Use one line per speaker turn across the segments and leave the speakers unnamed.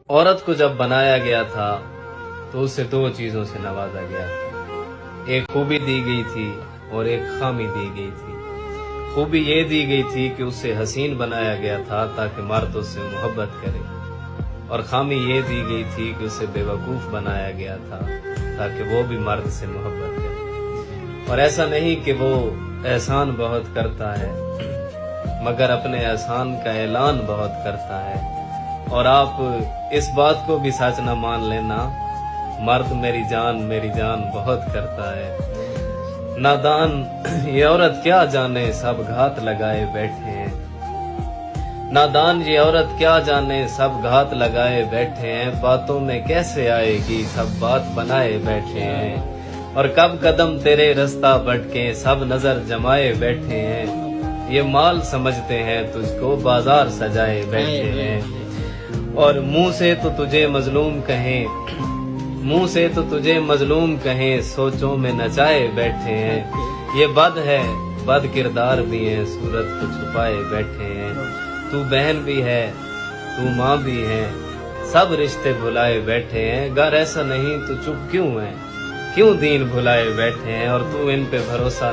عورت کو جب بنایا گیا تھا تو اسے دو چیزوں سے نوازا گیا تھا، ایک خوبی دی گئی تھی اور ایک خامی دی گئی تھی۔ خوبی یہ دی گئی تھی کہ اسے حسین بنایا گیا تھا تاکہ مرد اس سے محبت کرے، اور خامی یہ دی گئی تھی کہ اسے بے وقوف بنایا گیا تھا تاکہ وہ بھی مرد سے محبت کرے۔ اور ایسا نہیں کہ وہ احسان بہت کرتا ہے، مگر اپنے احسان کا اعلان بہت کرتا ہے۔ اور آپ اس بات کو بھی سچ نہ مان لینا، مرد میری جان بہت کرتا ہے۔ نادان یہ عورت کیا جانے سب گھات لگائے بیٹھے ہیں، نادان یہ عورت کیا جانے سب گھات لگائے بیٹھے ہیں، باتوں میں کیسے آئے گی سب بات بنائے بیٹھے ہیں، اور کب قدم تیرے رستہ بھٹکے سب نظر جمائے بیٹھے ہیں، یہ مال سمجھتے ہیں تجھ کو بازار سجائے بیٹھے ہیں، اور منہ سے تو تجھے مظلوم کہیں سوچوں میں نچائے بیٹھے ہیں، یہ بد ہے بد کردار بھی ہیں صورت کو چھپائے بیٹھے ہیں، تو بہن بھی ہے تو ماں بھی ہے سب رشتے بھلائے بیٹھے ہیں، گر ایسا نہیں تو چپ کیوں ہے، کیوں دین بھلائے بیٹھے ہیں، اور تو ان پہ بھروسہ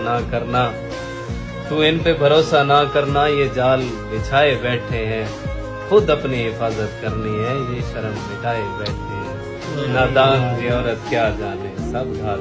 نہ کرنا یہ جال بچھائے بیٹھے ہیں، خود اپنی حفاظت کرنی ہے یہ شرم مٹائے بیٹھے ہیں، نادان یہ عورت کیا جانے سب گھات